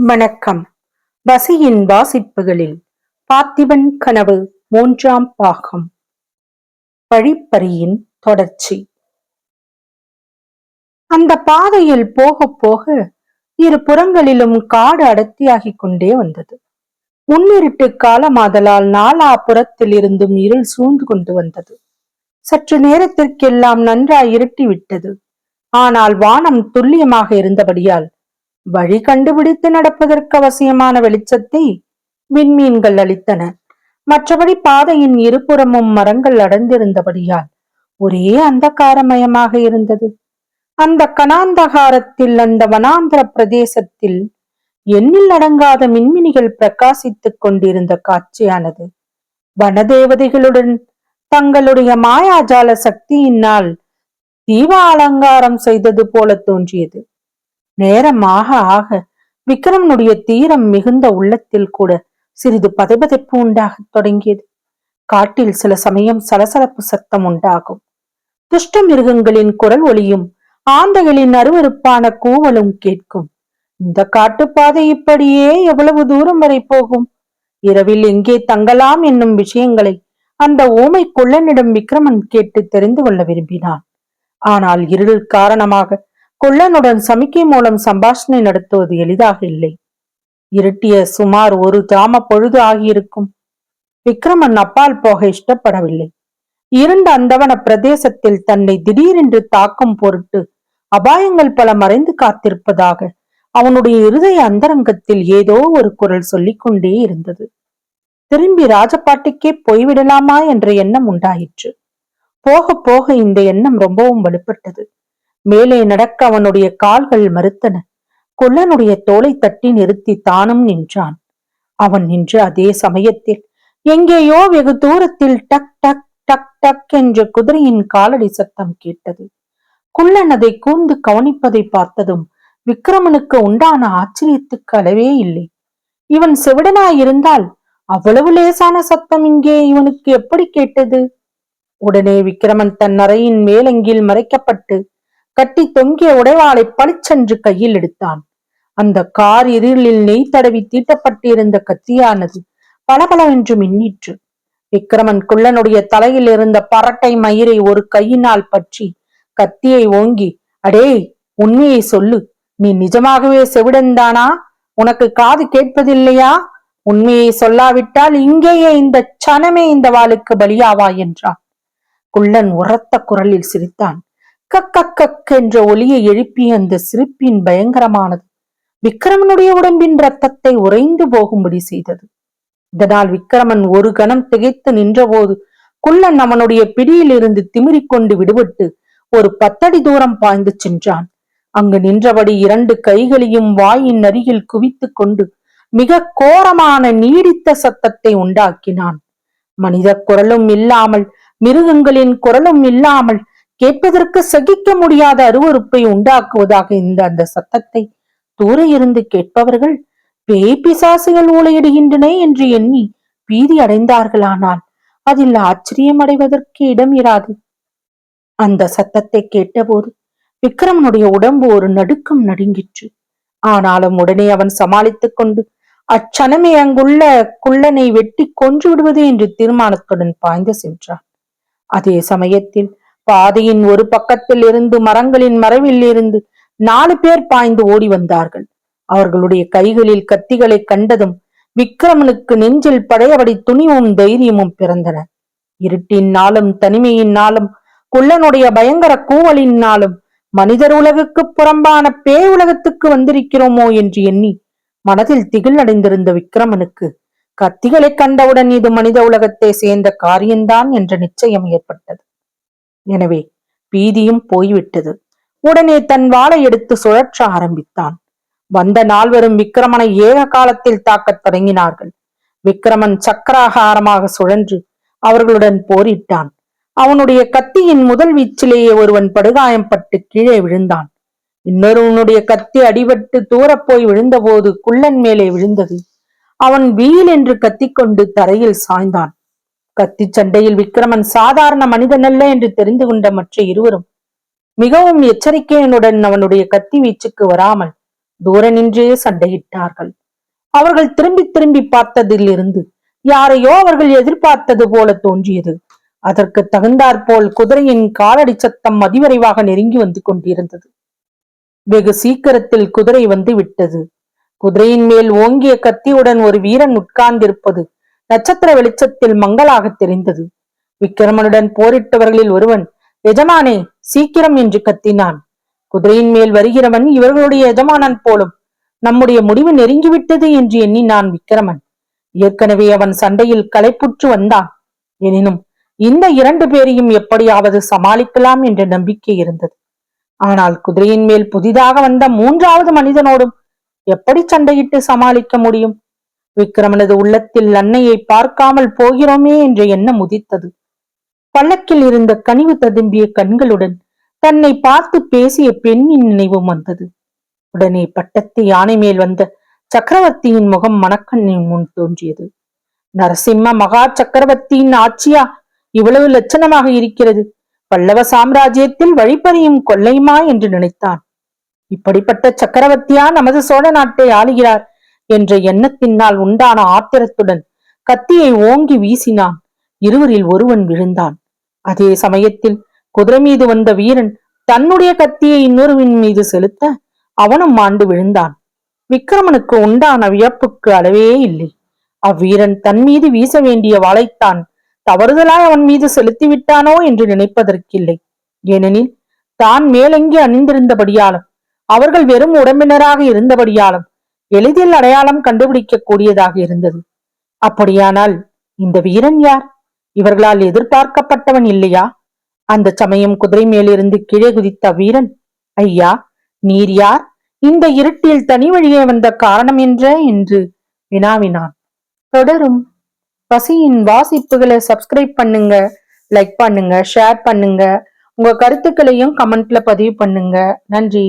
வணக்கம். வசியின் வாசிப்புகளில் பார்த்திபன் கனவு 3ஆம் பாகம். வழிப்பறியின் தொடர்ச்சி. அந்த பாதையில் போக போக இரு புறங்களிலும் காடு அடர்த்தியாகிக் கொண்டே வந்தது. முன்னிருட்டு காலமாதலால் நாலா புறத்தில் இருந்தும் இருள் சூழ்ந்து கொண்டு வந்தது. சற்று நேரத்திற்கெல்லாம் நன்றாய் இருட்டிவிட்டது. ஆனால் வானம் துல்லியமாக இருந்தபடியால் வழி கண்டுபிடித்து நடப்பதற்கு அவசியமான வெளிச்சத்தை விண்மீன்கள் அளித்தன. மற்றபடி பாதையின் இருபுறமும் மரங்கள் அடர்ந்திருந்தபடியால் ஒரே அந்தகாரமயமாக இருந்தது. அந்த கனாந்தகாரத்தில், அந்த வனாந்திர பிரதேசத்தில் எண்ணில் அடங்காத மின்மினிகள் பிரகாசித்துக் கொண்டிருந்த காட்சியானது வனதேவதைகளுடன் தங்களுடைய மாயாஜால சக்தியினால் தீப அலங்காரம் செய்தது போல தோன்றியது. நேரமாக ஆக விக்ரமனுடைய தீரம் மிகுந்த உள்ளத்தில் கூட சிறிது பதைபதைப்பு உண்டாகத் தொடங்கியது. காட்டில் சில சமயம் சலசலப்பு சத்தம் உண்டாகும். துஷ்ட மிருகங்களின் குரல் ஒலியும் ஆந்தைகளின் அருவருப்பான கூவலும் கேட்கும். இந்த காட்டுப்பாதை இப்படியே எவ்வளவு தூரம் வரை போகும்? இரவில் எங்கே தங்கலாம் என்னும் விஷயங்களை அந்த ஊமை குள்ளனிடம் விக்ரமன் கேட்டு தெரிந்து கொள்ள விரும்பினான். ஆனால் இருள் காரணமாக குள்ளனுடன் சமிக்கை மூலம் சம்பாஷணை நடத்துவது எளிதாக இல்லை. இருட்டிய சுமார் ஒரு ஜாம பொழுது ஆகியிருக்கும். விக்ரமன் அப்பால் போக இஷ்டப்படவில்லை. இருண்ட அந்தவன பிரதேசத்தில் தன்னை திடீரென்று தாக்கும் பொருட்டு அபாயங்கள் பல மறைந்து காத்திருப்பதாக அவனுடைய இருதய அந்தரங்கத்தில் ஏதோ ஒரு குரல் சொல்லிக்கொண்டே இருந்தது. திரும்பி ராஜபாட்டுக்கே போய்விடலாமா என்ற எண்ணம் உண்டாயிற்று. போக போக இந்த எண்ணம் ரொம்பவும் வலுப்பட்டது. மேலே நடக்க அவனுடைய கால்கள் மறுத்தன. குள்ளனுடைய தோலை தட்டி நிறுத்தி தானும் நின்றான். அவன் நின்ற அதே சமயத்தில் எங்கேயோ வெகு தூரத்தில் டக் டக் டக் டக் என்ற குதிரையின் காலடி சத்தம் கேட்டது. குள்ளன் அதை கூர்ந்து கவனிப்பதை பார்த்ததும் விக்ரமனுக்கு உண்டான ஆச்சரியத்துக்கு அளவே இல்லை. இவன் செவிடனாயிருந்தால் அவ்வளவு லேசான சத்தம் இங்கே இவனுக்கு எப்படி கேட்டது? உடனே விக்ரமன் தன் அறையின் மேலங்கில் மறைக்கப்பட்டு கட்டி தொங்கிய உடைவாளை பளிச்சென்று கையில் எடுத்தான். அந்த கார் இருளில் நெய் தடவி தீட்டப்பட்டிருந்த கத்தியானது பளபளவென்று மின்னிற்று. விக்ரமன் குள்ளனுடைய தலையில் இருந்த பரட்டை மயிரை ஒரு கையினால் பற்றி கத்தியை ஓங்கி, அடே, உண்மையை சொல்லு, நீ நிஜமாகவே செவிடன்தானா? உனக்கு காது கேட்பதில்லையா? உண்மையை சொல்லாவிட்டால் இங்கேயே இந்த சனமே இந்த வாளுக்கு பலியாவா என்றான். குள்ளன் உரத்த குரலில் சிரித்தான். கக் என்ற ஒலியை எழுப்பிய அந்த சிரிப்பின் பயங்கரமானது விக்ரமனுடைய உடம்பின் ரத்தத்தை உறைந்து போகும்படி செய்தது. இதனால் விக்ரமன் ஒரு கணம் திகைத்து நின்றபோது குள்ளன் அவனுடைய பிடியில் இருந்து திமிரிக்கொண்டு விடுபட்டு ஒரு 10 அடி தூரம் பாய்ந்து சென்றான். அங்கு நின்றபடி 2 கைகளையும் வாயின் அருகில் குவித்து கொண்டு மிக கோரமான நீடித்த சத்தத்தை உண்டாக்கினான். மனித குரலும் இல்லாமல், மிருகங்களின் குரலும் இல்லாமல், கேட்பதற்கு சகிக்க முடியாத அருவருப்பை உண்டாக்குவதாக இந்த அந்த சத்தத்தை தூர இருந்து கேட்பவர்கள் பேய் பிசாசுகள் ஊளையிடுகின்றன என்று எண்ணி பீதி அடைந்தார்களானால் அதில் ஆச்சரியம் அடைவதற்கு இடம் இராது. அந்த சத்தத்தை கேட்டபோது விக்ரமனுடைய உடம்பு ஒரு நடுக்கம் நடுங்கிற்று. ஆனாலும் உடனே அவன் சமாளித்துக் கொண்டு அச்சனமே அங்குள்ள குள்ளனை வெட்டி கொன்று விடுவது என்று தீர்மானத்துடன் பாய்ந்து சென்றான். அதே சமயத்தில் பாதையின் ஒரு பக்கத்தில் இருந்து மரங்களின் மறைவில் இருந்து 4 பேர் பாய்ந்து ஓடி வந்தார்கள். அவர்களுடைய கைகளில் கத்திகளை கண்டதும் விக்ரமனுக்கு நெஞ்சில் பழையபடி துணிவும் தைரியமும் பிறந்தன. இருட்டினாலும் தனிமையினாலும் குள்ளனுடைய பயங்கர கூவலினாலும் மனிதர் உலகுக்கு புறம்பான பேய் உலகத்துக்கு வந்திருக்கிறோமோ என்று எண்ணி மனதில் திகில் அடைந்திருந்த விக்ரமனுக்கு கத்திகளை கண்டவுடன் இது மனித உலகத்தை சேர்ந்த காரியம்தான் என்ற நிச்சயம் ஏற்பட்டது. எனவே பீதியும் போய்விட்டது. உடனே தன் வாளை எடுத்து சுழற்ற ஆரம்பித்தான். வந்த 4 விக்ரமனை ஏக காலத்தில் தாக்கத் தொடங்கினார்கள். விக்ரமன் சக்கராகாரமாக சுழன்று அவர்களுடன் போரிட்டான். அவனுடைய கத்தியின் முதல் வீச்சிலேயே ஒருவன் படுகாயம்பட்டு கீழே விழுந்தான். இன்னொருவனுடைய கத்தி அடிபட்டு தூரப்போய் விழுந்தபோது குள்ளன் மேலே விழுந்தது. அவன் வீல் என்று கத்திக்கொண்டு தரையில் சாய்ந்தான். கத்தி சண்டையில் விக்ரமன் சாதாரண மனிதனல்ல என்று தெரிந்து கொண்ட மற்ற இருவரும் மிகவும் எச்சரிக்கையுடன் அவனுடைய கத்தி வீச்சுக்கு வராமல் தூர நின்றே சண்டையிட்டார்கள். அவர்கள் திரும்பி திரும்பி பார்த்ததிலிருந்து யாரையோ அவர்கள் எதிர்பார்த்தது போல தோன்றியது. அதற்கு தகுந்தாற்போல் குதிரையின் காலடி சத்தம் அதிவிரைவாக நெருங்கி வந்து கொண்டிருந்தது. வெகு சீக்கிரத்தில் குதிரை வந்து விட்டது. குதிரையின் மேல் ஓங்கிய கத்தியுடன் ஒரு வீரன் உட்கார்ந்திருப்பது நட்சத்திர வெளிச்சத்தில் மங்களாக தெரிந்தது. விக்கிரமனுடன் போரிட்டவர்களில் ஒருவன், எஜமானே சீக்கிரம் என்று கத்தினான். குதிரையின் மேல் வருகிறவன் இவர்களுடைய எஜமானன் போலும். நம்முடைய முடிவு நெருங்கிவிட்டது என்று எண்ணினான் விக்கிரமன். ஏற்கனவே அவன் சண்டையில் களைப்புற்று வந்தான். எனினும் இந்த 2 பேரையும் எப்படியாவது சமாளிக்கலாம் என்ற நம்பிக்கை இருந்தது. ஆனால் குதிரையின் மேல் புதிதாக வந்த 3வது மனிதனோடும் எப்படி சண்டையிட்டு சமாளிக்க முடியும்? விக்கிரமனது உள்ளத்தில் அன்னையை பார்க்காமல் போகிறோமே என்ற எண்ணம் உதித்தது. பல்லக்கில் இருந்த கனிவு ததும்பிய கண்களுடன் தன்னை பார்த்து பேசிய பெண்ணின் நினைவும் வந்தது. உடனே பட்டத்து யானை மேல் வந்த சக்கரவர்த்தியின் முகம் மணக்கண்ணின் முன் தோன்றியது. நரசிம்ம மகா சக்கரவர்த்தியின் ஆட்சியா இவ்வளவு லட்சணமாக இருக்கிறது? பல்லவ சாம்ராஜ்யத்தில் வழிப்பறியும் கொள்ளையுமா என்று நினைத்தான். இப்படிப்பட்ட சக்கரவர்த்தியா நமது சோழ நாட்டை ஆளுகிறார் என்ற எண்ணத்தினால் உண்டான ஆத்திரத்துடன் கத்தியை ஓங்கி வீசினான். இருவரில் ஒருவன் விழுந்தான். அதே சமயத்தில் குதிரை மீது வந்த வீரன் தன்னுடைய கத்தியை இன்னொருவன் மீது செலுத்த அவனும் மாண்டு விழுந்தான். விக்கிரமனுக்கு உண்டான வியப்புக்கு அளவே இல்லை. அவ்வீரன் தன் மீது வீச வேண்டிய வாளைத்தான் தவறுதலாய் அவன் மீது செலுத்திவிட்டானோ என்று நினைப்பதற்கில்லை. ஏனெனில் தான் மேலங்கி அணிந்திருந்தபடியாலும் அவர்கள் வெறும் உடம்பினராக இருந்தபடியாலும் எளிதில் அடையாளம் கண்டுபிடிக்க கூடியதாக இருந்தது. அப்படியானால் இந்த வீரன் யார்? இவர்களால் எதிர்பார்க்கப்பட்டவன் இல்லையா? அந்த சமயம் குதிரை மேலிருந்து கீழே குதித்த வீரன், ஐயா நீர் யார்? இந்த இருட்டில் தனி வழியே வந்த காரணம் என்று வினாவினான். தொடரும். பசியின் வாசிப்புகளை சப்ஸ்கிரைப் பண்ணுங்க, லைக் பண்ணுங்க, ஷேர் பண்ணுங்க. உங்க கருத்துக்களையும் கமெண்ட்ல பதிவு பண்ணுங்க. நன்றி.